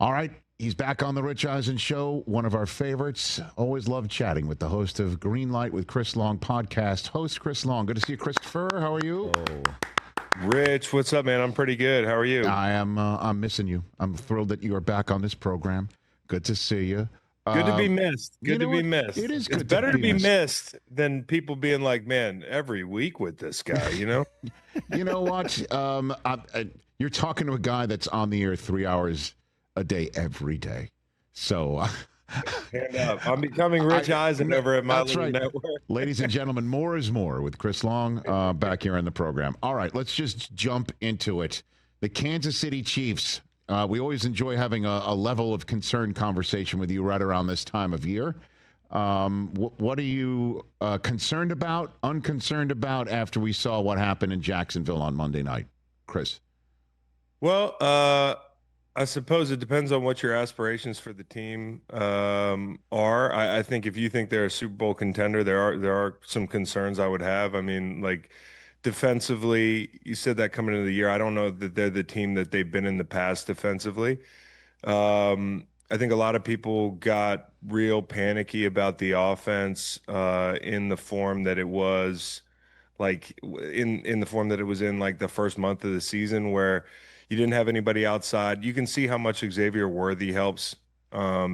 All right. He's back on the Rich Eisen Show, one of our favorites. Always love chatting with the host of Green Light with Chris Long podcast. Host Chris Long. Good to see you, Christopher. How are you? Oh, Rich, what's up, man? I'm pretty good. How are you? I am. I'm missing you. I'm thrilled that you are back on this program. Good to see you. Good to be missed. Good to be what? missed. It is good. It's better to be missed than people being like, man, every week with this guy, you know? You know what? You're talking to a guy that's on the air 3 hours a day every day. So hand up. I'm becoming Rich Eisen over at my little network. Ladies and gentlemen, more is more with Chris Long back here on the program. All right, let's just jump into it. The Kansas City Chiefs. We always enjoy having a level of concern conversation with you right around this time of year. What are you concerned about, unconcerned about after we saw what happened in Jacksonville on Monday night, Chris? Well, I suppose it depends on what your aspirations for the team are. I think if you think they're a Super Bowl contender, there are some concerns I would have. I mean, like defensively, you said that coming into the year. I don't know that they're the team that they've been in the past defensively. I think a lot of people got real panicky about the offense in the form that it was, like in the form that it was in like the first month of the season, where you didn't have anybody outside. You can see how much Xavier Worthy helps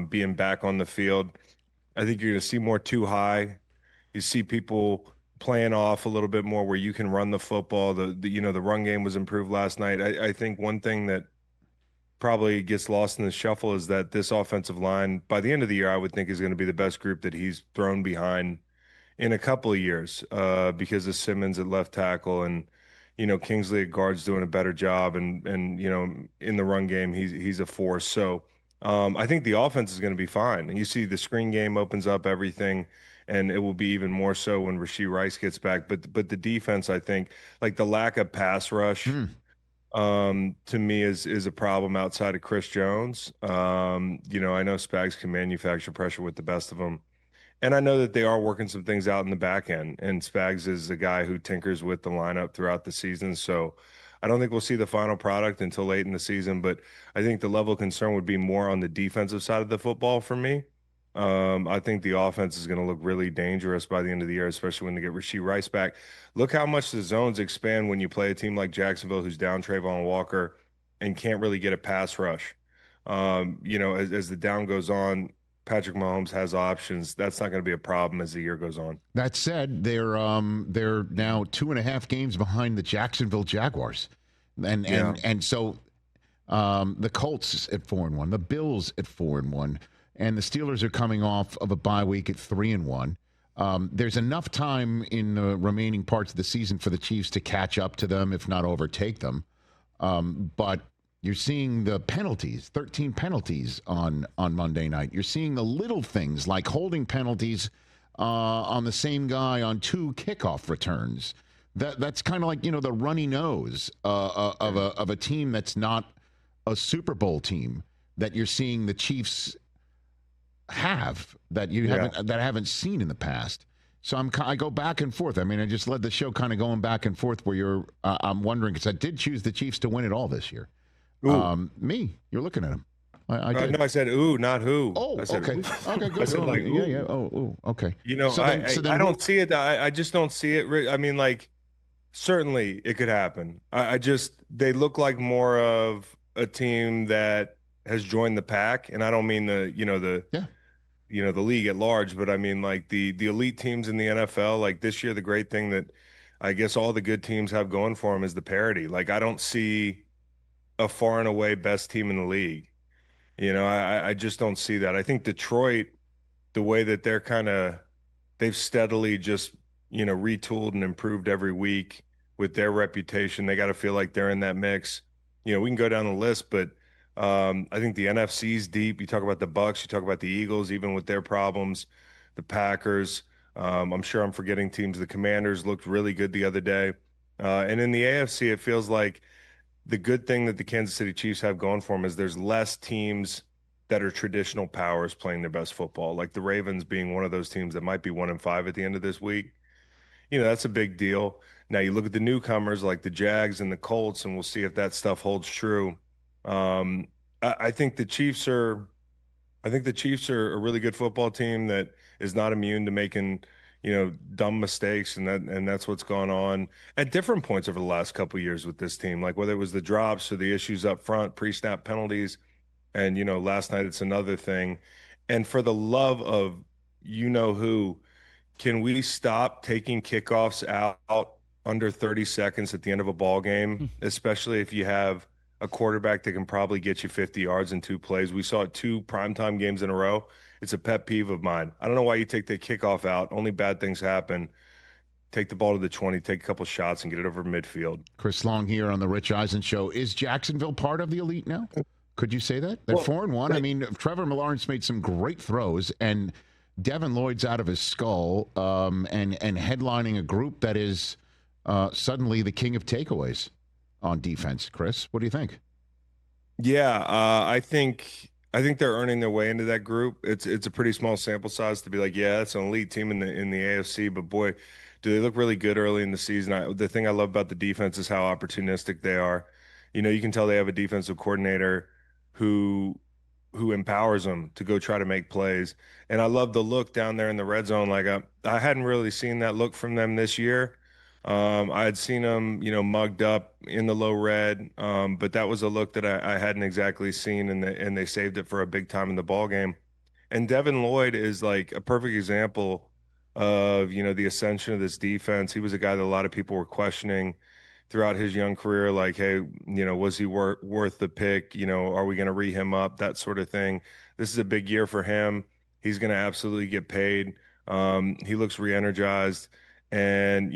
being back on the field. I think you're going to see more too high. You see people playing off a little bit more where you can run the football. The run game was improved last night. I think one thing that probably gets lost in the shuffle is that this offensive line, by the end of the year, I would think is going to be the best group that he's thrown behind in a couple of years because of Simmons at left tackle and Kingsley at guard's doing a better job, and in the run game he's a force. So I think the offense is going to be fine. And you see the screen game opens up everything, and it will be even more so when Rashee Rice gets back. But the defense, I think, like the lack of pass rush, to me is a problem outside of Chris Jones. I know Spags can manufacture pressure with the best of them. And I know that they are working some things out in the back end, and Spags is a guy who tinkers with the lineup throughout the season. So I don't think we'll see the final product until late in the season, but I think the level of concern would be more on the defensive side of the football for me. I think the offense is going to look really dangerous by the end of the year, especially when they get Rashee Rice back. Look how much the zones expand when you play a team like Jacksonville, who's down Trayvon Walker and can't really get a pass rush. As the down goes on, Patrick Mahomes has options. That's not going to be a problem as the year goes on. That said, they're now 2.5 games behind the Jacksonville Jaguars, and so the Colts at 4-1, the Bills at 4-1, and the Steelers are coming off of a bye week at 3-1. There's enough time in the remaining parts of the season for the Chiefs to catch up to them, if not overtake them. But you're seeing the penalties, 13 penalties on Monday night. You're seeing the little things like holding penalties on the same guy on 2 kickoff returns. That's kind of like, the runny nose of a team that's not a Super Bowl team that you're seeing the Chiefs have that haven't seen in the past. So I go back and forth. I mean, I just led the show kind of going back and forth where I'm wondering, because I did choose the Chiefs to win it all this year. Me, you're looking at him. I did. No, I said ooh, not who. Oh, I said, okay. Ooh. Okay, good. I said like ooh. Yeah. Oh, okay. I don't see it. I just don't see it. I mean, like, certainly it could happen. They look like more of a team that has joined the pack, and I don't mean the league at large, but I mean like the elite teams in the NFL. Like this year, the great thing that I guess all the good teams have going for them is the parity. Like I don't see a far and away best team in the league. I just don't see that. I think Detroit, the way that they've steadily just, retooled and improved every week with their reputation, they got to feel like they're in that mix. We can go down the list, but I think the NFC's deep. You talk about the Bucs, you talk about the Eagles, even with their problems, the Packers. I'm sure I'm forgetting teams. The Commanders looked really good the other day. And in the AFC, it feels like the good thing that the Kansas City Chiefs have going for them is there's less teams that are traditional powers playing their best football, like the Ravens being one of those teams that might be 1-5 at the end of this week. That's a big deal. Now you look at the newcomers like the Jags and the Colts, and we'll see if that stuff holds true. I think the Chiefs are. I think the Chiefs are a really good football team that is not immune to making, dumb mistakes, and that's what's gone on at different points over the last couple of years with this team. Like whether it was the drops or the issues up front, pre-snap penalties, and last night it's another thing. And for the love of who, can we stop taking kickoffs out under 30 seconds at the end of a ball game, especially if you have a quarterback that can probably get you 50 yards in 2 plays? We saw it 2 primetime games in a row. It's a pet peeve of mine. I don't know why you take the kickoff out. Only bad things happen. Take the ball to the 20, take a couple shots, and get it over midfield. Chris Long here on the Rich Eisen Show. Is Jacksonville part of the elite now? Could you say that? They're 4-1. I mean, Trevor Lawrence made some great throws, and Devin Lloyd's out of his skull, and headlining a group that is suddenly the king of takeaways on defense. Chris, what do you think? Yeah, I think they're earning their way into that group. It's a pretty small sample size to be like, yeah, that's an elite team in the AFC, but boy, do they look really good early in the season. The thing I love about the defense is how opportunistic they are. You can tell they have a defensive coordinator who empowers them to go try to make plays. And I love the look down there in the red zone. Like I hadn't really seen that look from them this year. I had seen them, mugged up in the low red, but that was a look that I hadn't exactly seen, and they saved it for a big time in the ball game. And Devin Lloyd is like a perfect example of, the ascension of this defense. He was a guy that a lot of people were questioning throughout his young career, like, hey, was he worth the pick? Are we going to re him up? That sort of thing. This is a big year for him. He's going to absolutely get paid. He looks re-energized, and,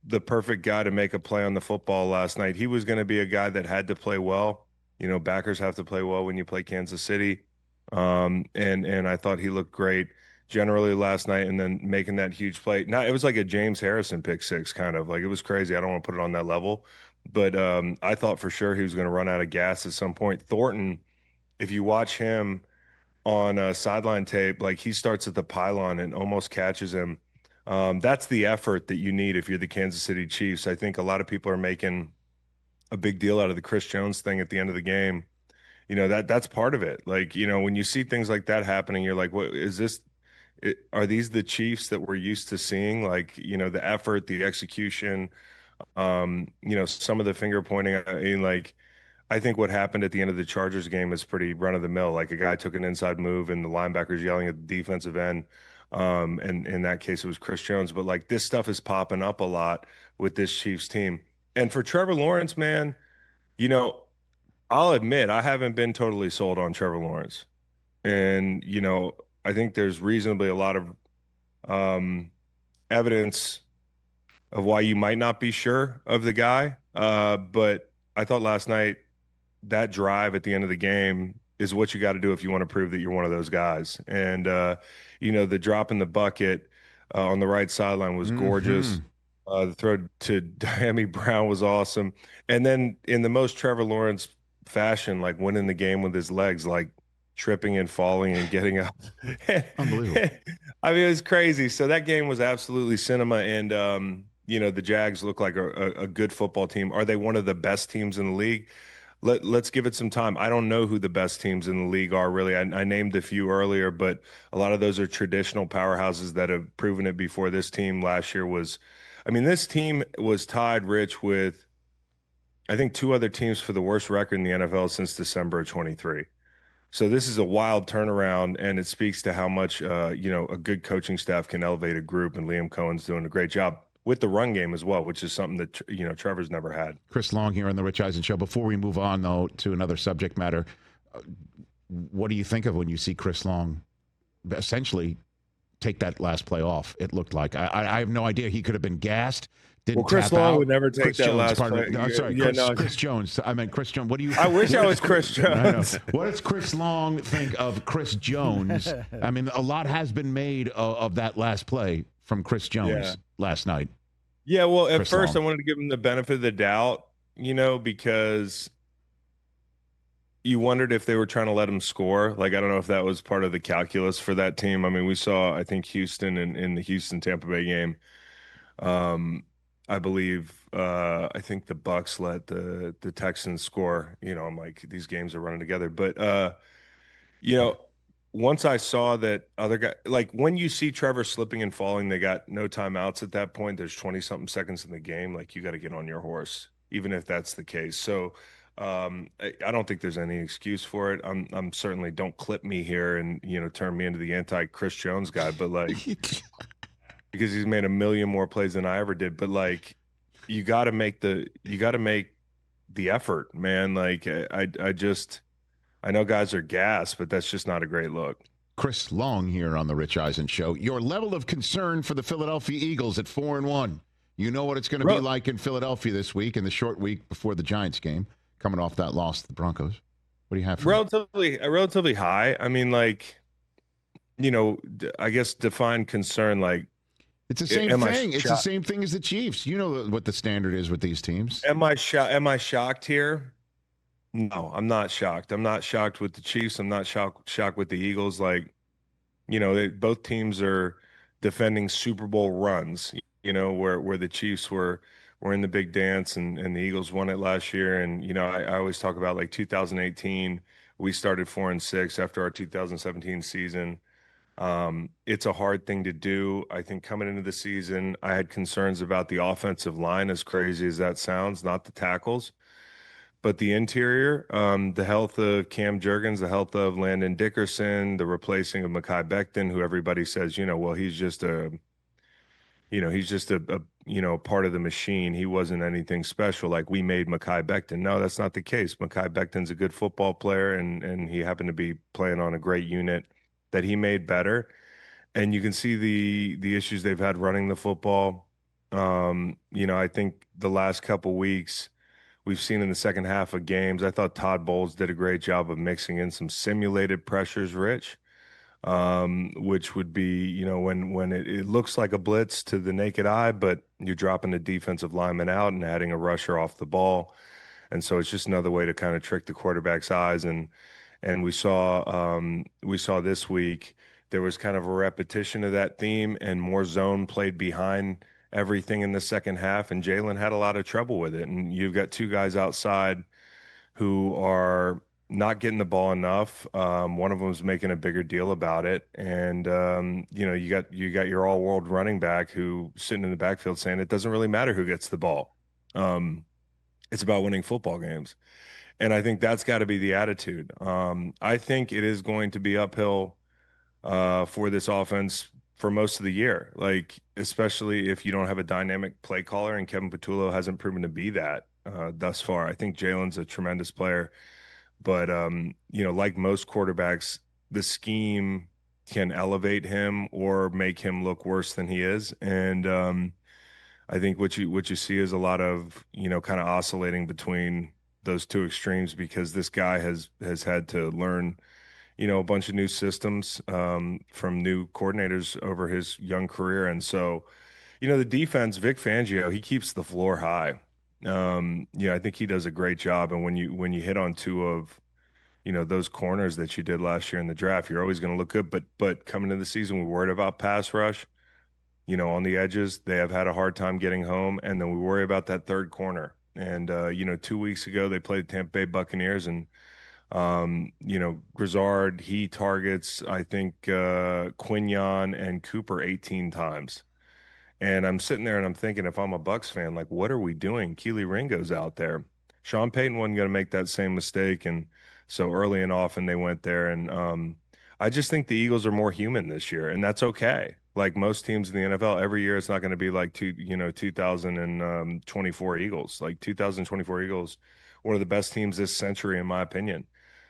the perfect guy to make a play on the football last night. He was going to be a guy that had to play well. Backers have to play well when you play Kansas City. And I thought he looked great generally last night, and then making that huge play. Now it was like a James Harrison pick six, kind of like, it was crazy. I don't want to put it on that level, but I thought for sure he was going to run out of gas at some point. Thornton, if you watch him on sideline tape, like he starts at the pylon and almost catches him. That's the effort that you need if you're the Kansas City Chiefs. I think a lot of people are making a big deal out of the Chris Jones thing at the end of the game. That's part of it. Like, when you see things like that happening, you're like, what is this? Are these the Chiefs that we're used to seeing? Like, the effort, the execution, some of the finger pointing. I mean, like, I think what happened at the end of the Chargers game is pretty run of the mill. Like a guy took an inside move and the linebackers yelling at the defensive end. And in that case, it was Chris Jones. But like this stuff is popping up a lot with this Chiefs team. And for Trevor Lawrence, man, I'll admit I haven't been totally sold on Trevor Lawrence. And, I think there's reasonably a lot of evidence of why you might not be sure of the guy. But I thought last night that drive at the end of the game is what you got to do if you want to prove that you're one of those guys. And, the drop in the bucket on the right sideline was gorgeous. The throw to Diami Brown was awesome. And then in the most Trevor Lawrence fashion, like winning the game with his legs, like tripping and falling and getting up. Unbelievable. I mean, it was crazy. So that game was absolutely cinema. And, the Jags look like a good football team. Are they one of the best teams in the league? Let's give it some time. I don't know who the best teams in the league are, really. I named a few earlier, but a lot of those are traditional powerhouses that have proven it before. This team last year was, this team was tied, Rich, with, I think, 2 other teams for the worst record in the NFL since December of 23. So this is a wild turnaround, and it speaks to how much, a good coaching staff can elevate a group, and Liam Cohen's doing a great job with the run game as well, which is something that, Trevor's never had. Chris Long here on the Rich Eisen Show. Before we move on, though, to another subject matter, what do you think of when you see Chris Long essentially take that last play off? It looked like. I have no idea. He could have been gassed. Chris Long would never take that last play. I'm sorry, Chris Jones. I meant Chris Jones. What do you? I wish I was Chris Jones. What does Chris Long think of Chris Jones? A lot has been made of that last play from Chris Jones last night. Yeah, well, at first I wanted to give him the benefit of the doubt, because you wondered if they were trying to let him score. Like, I don't know if that was part of the calculus for that team. We saw, I think, Houston in the Houston-Tampa Bay game. I believe I think the Bucs let the Texans score. I'm like, these games are running together. But you know, once I saw that other guy, like when you see Trevor slipping and falling, they got no timeouts at that point. There's 20 something seconds in the game. Like you got to get on your horse, even if that's the case. So I don't think there's any excuse for it. I'm certainly, don't clip me here and turn me into the anti Chris Jones guy, but like because he's made a million more plays than I ever did. But like you got to make the effort, man. Like I know guys are gassed, but that's just not a great look. Chris Long here on the Rich Eisen Show. Your level of concern for the Philadelphia Eagles at 4-1. You know what it's going to be like in Philadelphia this week, in the short week before the Giants game, coming off that loss to the Broncos. What do you have for relatively high? I mean, like, I guess define concern like it's the same thing. It's the same thing as the Chiefs. You know what the standard is with these teams. Am I shocked here? No, I'm not shocked. I'm not shocked with the Chiefs. I'm not shocked with the Eagles. Like, both teams are defending Super Bowl runs, where the Chiefs were in the big dance and the Eagles won it last year. And, I always talk about like 2018, we started 4-6 after our 2017 season. It's a hard thing to do. I think coming into the season, I had concerns about the offensive line, as crazy as that sounds, not the tackles. But the interior, the health of Cam Jurgens, the health of Landon Dickerson, the replacing of Mekhi Becton, who everybody says, well, he's just a part of the machine. He wasn't anything special. Like we made Mekhi Becton. No, that's not the case. Mekhi Becton's a good football player, and he happened to be playing on a great unit that he made better. And you can see the issues they've had running the football. I think the last couple weeks, we've seen in the second half of games, I thought Todd Bowles did a great job of mixing in some simulated pressures, Rich, which would be, when it looks like a blitz to the naked eye, but you're dropping the defensive lineman out and adding a rusher off the ball. And so it's just another way to kind of trick the quarterback's eyes. And we saw this week, there was kind of a repetition of that theme and more zone played behind everything in the second half, and Jalen had a lot of trouble with it. And you've got two guys outside who are not getting the ball enough. One of them is making a bigger deal about it, and you got your all-world running back who sitting in the backfield saying it doesn't really matter who gets the ball. It's about winning football games, and I think that's got to be the attitude. I think it is going to be uphill for this offense for most of the year, like especially if you don't have a dynamic play caller, and Kevin Patullo hasn't proven to be that thus far. I think Jalen's a tremendous player, but like most quarterbacks, the scheme can elevate him or make him look worse than he is. And I think what you see is a lot of kind of oscillating between those two extremes, because this guy has had to learn a bunch of new systems from new coordinators over his young career. And so, the defense, Vic Fangio, he keeps the floor high. I think he does a great job. And when you hit on two of, those corners that you did last year in the draft, you're always going to look good. But coming into the season, we're worried about pass rush. On the edges, they have had a hard time getting home. And then we worry about that third corner. And, 2 weeks ago, they played Tampa Bay Buccaneers, and Grizzard, he targets, I think, Quignon and Cooper 18 times. And I'm sitting there and I'm thinking, if I'm a Bucs fan, like, what are we doing? Keely Ringo's out there. Sean Payton wasn't going to make that same mistake. And so early and often they went there. And I just think the Eagles are more human this year, and that's okay. Like most teams in the NFL, every year it's not going to be like 2024 Eagles. Like 2024 Eagles, one of the best teams this century, in my opinion.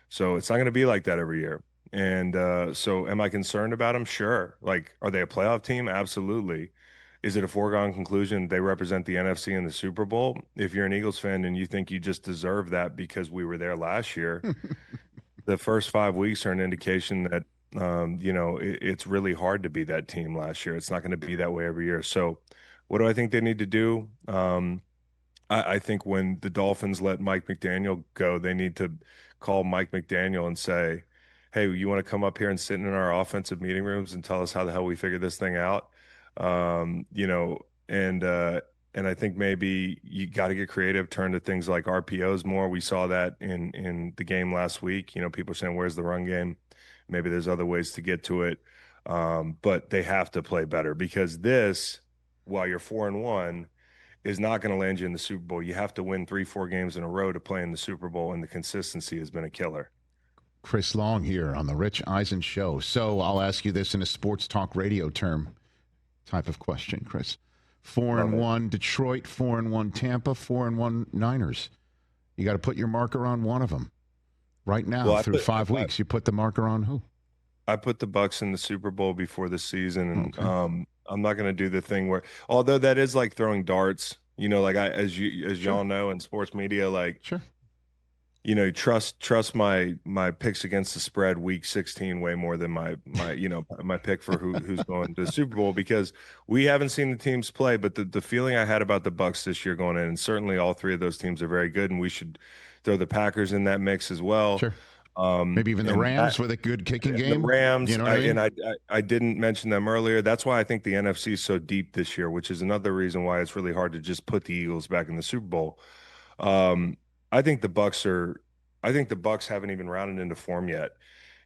So it's not going to be like that every year. And so am I concerned about them? Sure. Like, are they a playoff team? Absolutely. Is it a foregone conclusion they represent the NFC in the Super Bowl? If you're an Eagles fan and you think you just deserve that because we were there last year, the first 5 weeks are an indication that, it's really hard to be that team last year. It's not going to be that way every year. So what do I think they need to do? I think when the Dolphins let Mike McDaniel go, they need to call Mike McDaniel and say, hey, you want to come up here and sit in our offensive meeting rooms and tell us how the hell we figured this thing out? And And I think maybe you got to get creative, turn to things like RPOs more. We saw that in the game last week. You know, people are saying, where's the run game? Maybe there's other ways to get to it. But they have to play better, because this, while you're 4-1, is not going to land you in the Super Bowl. You have to win 3-4 games in a row to play in the Super Bowl, and the consistency has been a killer. Chris Long here on the Rich Eisen Show. So I'll ask you this in a sports talk radio term type of question, Chris. 4-1 Detroit, 4-1 Tampa, 4-1 Niners. You got to put your marker on one of them right now. Through 5 weeks, you put the marker on who? I put the Bucs in the Super Bowl before the season, and Okay. I'm not going to do the thing where, although that is like throwing darts, you know, like as y'all know in sports media, like Sure. you know, trust my picks against the spread week 16 way more than my my pick for who's going to the Super Bowl, because we haven't seen the teams play. But the feeling I had about the Bucs this year going in, and certainly all three of those teams are very good, and we should throw the Packers in that mix as well. Sure. Maybe even the Rams with a good kicking game. The Rams, you know what I mean? I didn't mention them earlier. That's why I think the NFC is so deep this year, which is another reason why it's really hard to just put the Eagles back in the Super Bowl. I think the Bucs haven't even rounded into form yet,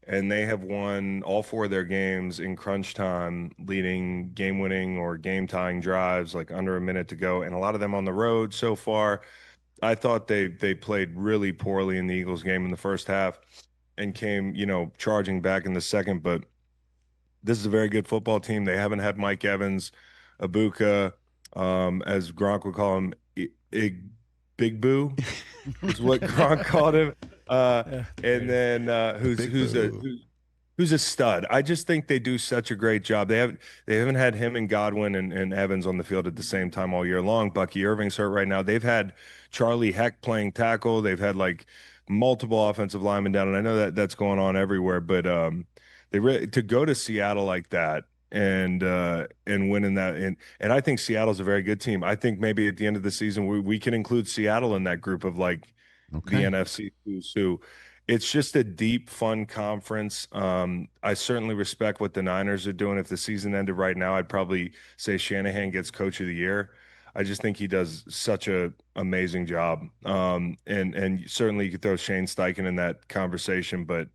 and they have won all 4 of their games in crunch time, leading game-winning or game-tying drives, like under a minute to go, and a lot of them on the road so far. I thought they played really poorly in the Eagles game in the first half and came, charging back in the second. But this is a very good football team. They haven't had Mike Evans, Ibuka, as Gronk would call him, Big Boo, is what Gronk called him. And then who's a stud. I just think they do such a great job. They haven't had him and Godwin and Evans on the field at the same time all year long. Bucky Irving's hurt right now. They've had Charlie Heck playing tackle. They've had like multiple offensive linemen down, and I know that that's going on everywhere. But to go to Seattle like that and winning that, and I think Seattle's a very good team. I think maybe at the end of the season we can include Seattle in that group of like the NFC who's who. It's just a deep, fun conference. I certainly respect what the Niners are doing. If the season ended right now, I'd probably say Shanahan gets Coach of the Year. I just think he does such a amazing job. And certainly you could throw Shane Steichen in that conversation. But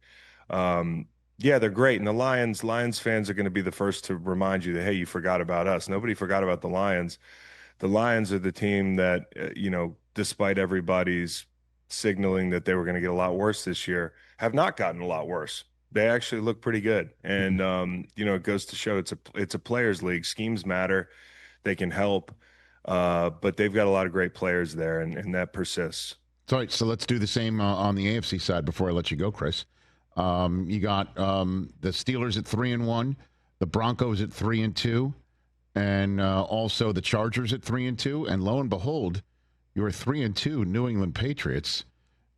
yeah, they're great. And the Lions fans are going to be the first to remind you that, hey, you forgot about us. Nobody forgot about the Lions. The Lions are the team that, despite everybody's signaling that they were going to get a lot worse this year, have not gotten a lot worse. They actually look pretty good. And, it goes to show it's a players league. Schemes matter. They can help. But they've got a lot of great players there, and that persists. So let's do the same on the AFC side before I let you go, Chris. You got the Steelers at 3-1, the Broncos at 3-2, and also the Chargers at 3-2. And lo and behold, your 3-2 New England Patriots.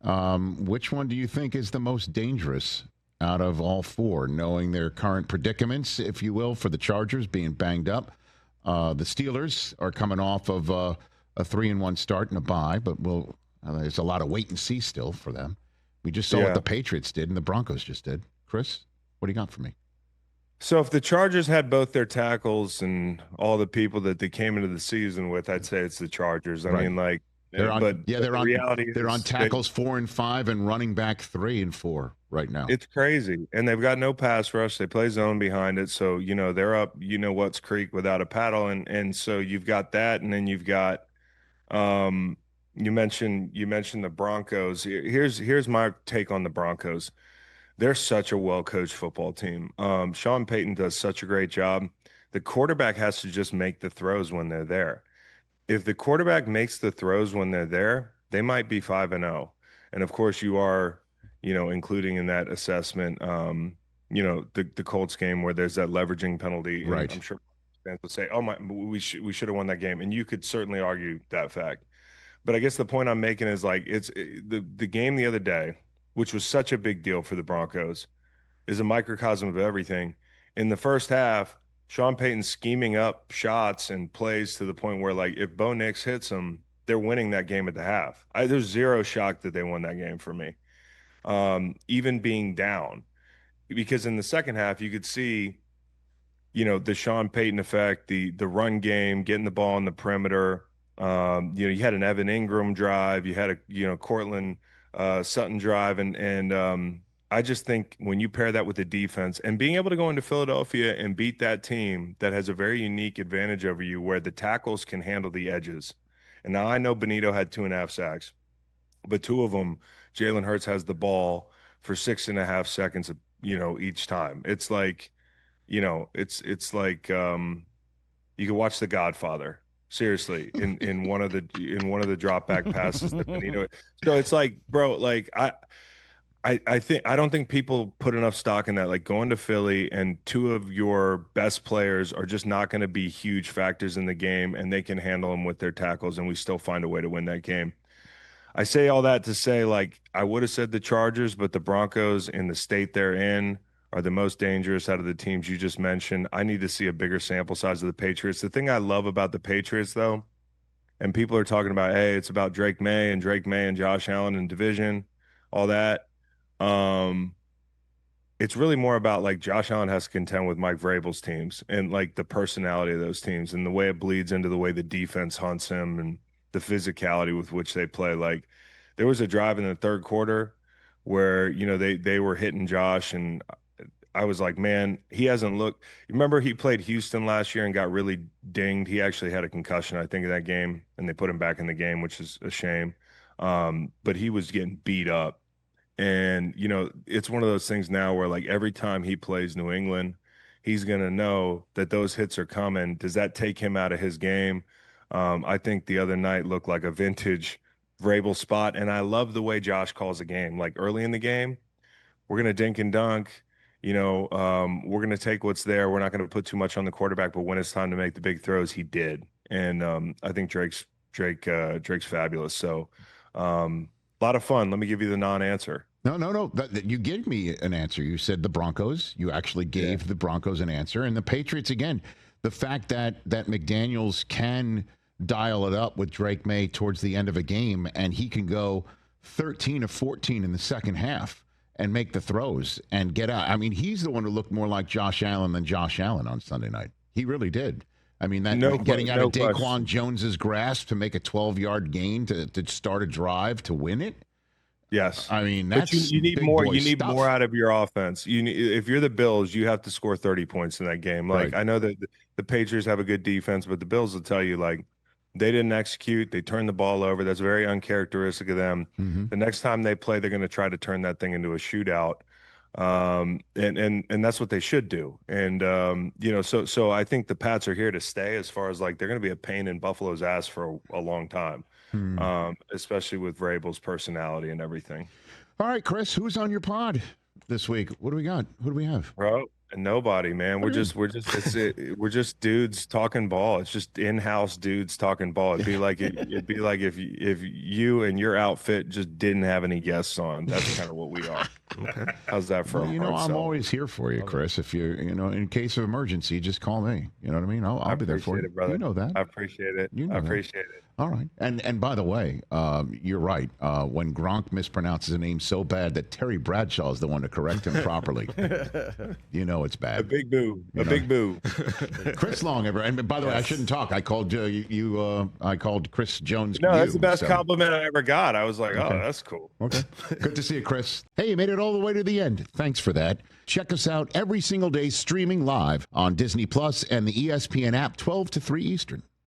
Which one do you think is the most dangerous out of all 4, knowing their current predicaments, if you will, for the Chargers being banged up? The Steelers are coming off of a 3-1 start and a bye, but there's a lot of wait and see still for them. We just saw what the Patriots did and the Broncos just did. Chris, what do you got for me? So if the Chargers had both their tackles and all the people that they came into the season with, I'd say it's the Chargers. I mean, like, they're on tackles 4 and 5 and running back 3 and 4 right now. It's crazy, and they've got no pass rush. They play zone behind it, so they're up. What's creek without a paddle, and so you've got that, and then you've got you mentioned the Broncos. Here's my take on the Broncos. They're such a well-coached football team. Sean Payton does such a great job. The quarterback has to just make the throws when they're there. If the quarterback makes the throws when they're there, they might be 5-0. And of course, you are, including in that assessment, the Colts game where there's that leveraging penalty. Right. I'm sure fans would say, "Oh my, we should have won that game," and you could certainly argue that fact. But I guess the point I'm making is like the game the other day, which was such a big deal for the Broncos, is a microcosm of everything. In the first half, Sean Payton's scheming up shots and plays to the point where, like, if Bo Nix hits them, they're winning that game at the half. There's zero shock that they won that game for me, even being down. Because in the second half, you could see, the Sean Payton effect, the run game, getting the ball on the perimeter, You had an Evan Ingram drive, you had a Cortland Sutton drive, and I just think when you pair that with the defense and being able to go into Philadelphia and beat that team that has a very unique advantage over you, where the tackles can handle the edges. And now I know Benito had 2.5 sacks, but 2 of them, Jalen Hurts has the ball for 6.5 seconds, each time. It's like, it's like you can watch The Godfather. Seriously, in one of the drop back passes that Benito. So it's like, bro, like I don't think people put enough stock in that. Like, going to Philly and 2 of your best players are just not going to be huge factors in the game, and they can handle them with their tackles, and we still find a way to win that game. I say all that to say, like, I would have said the Chargers, but the Broncos in the state they're in are the most dangerous out of the teams you just mentioned. I need to see a bigger sample size of the Patriots. The thing I love about the Patriots, though, and people are talking about, hey, it's about Drake May and Josh Allen and division, all that. It's really more about, like, Josh Allen has to contend with Mike Vrabel's teams and, like, the personality of those teams and the way it bleeds into the way the defense hunts him and the physicality with which they play. Like, there was a drive in the third quarter where, they were hitting Josh, and I was like, man, he hasn't looked. Remember, he played Houston last year and got really dinged. He actually had a concussion, I think, in that game, and they put him back in the game, which is a shame. But he was getting beat up. And, it's one of those things now where, like, every time he plays New England, he's going to know that those hits are coming. Does that take him out of his game? I think the other night looked like a vintage Vrabel spot. And I love the way Josh calls a game. Like, early in the game, we're going to dink and dunk. We're going to take what's there. We're not going to put too much on the quarterback, but when it's time to make the big throws, he did. And I think Drake's fabulous. So a lot of fun. Let me give you the non-answer. No. You gave me an answer. You said the Broncos. You actually gave the Broncos an answer. And the Patriots, again, the fact that McDaniels can dial it up with Drake May towards the end of a game, and he can go 13 of 14 in the second half and make the throws and get out. I mean, he's the one who looked more like Josh Allen than Josh Allen on Sunday night. He really did. I mean, getting out of Daquan Jones's grasp to make a 12-yard gain to start a drive to win it. Yes, I mean, that's you need more. You need stuff. more out of your offense. If you're the Bills, you have to score 30 points in that game. Like, right. I know that the Patriots have a good defense, but the Bills will tell you, like, they didn't execute. They turned the ball over. That's very uncharacteristic of them. Mm-hmm. The next time they play, they're going to try to turn that thing into a shootout. And that's what they should do. And so I think the Pats are here to stay, as far as, like, they're going to be a pain in Buffalo's ass for a long time. Especially with Vrabel's personality and everything. All right, Chris, who's on your pod this week? What do we got? Who do we have? Bro, nobody, man. We're just dudes talking ball. It's just in-house dudes talking ball. It'd be like if you and your outfit just didn't have any guests on. That's kind of what we are. Okay. How's that for I'm always here for you, Chris. If you in case of emergency, just call me. You know what I mean? I'll be there for you. Brother. You know that. I appreciate it. I appreciate it. All right. And by the way, you're right. When Gronk mispronounces a name so bad that Terry Bradshaw is the one to correct him properly, it's bad. A big boo. Big boo. Chris Long, and by the way, I shouldn't talk. I called I called Chris Jones. No, that's the best compliment I ever got. I was like, okay. Oh, that's cool. Okay. Good to see you, Chris. Hey, you made it all the way to the end. Thanks for that. Check us out every single day streaming live on Disney Plus and the ESPN app 12 to 3 Eastern.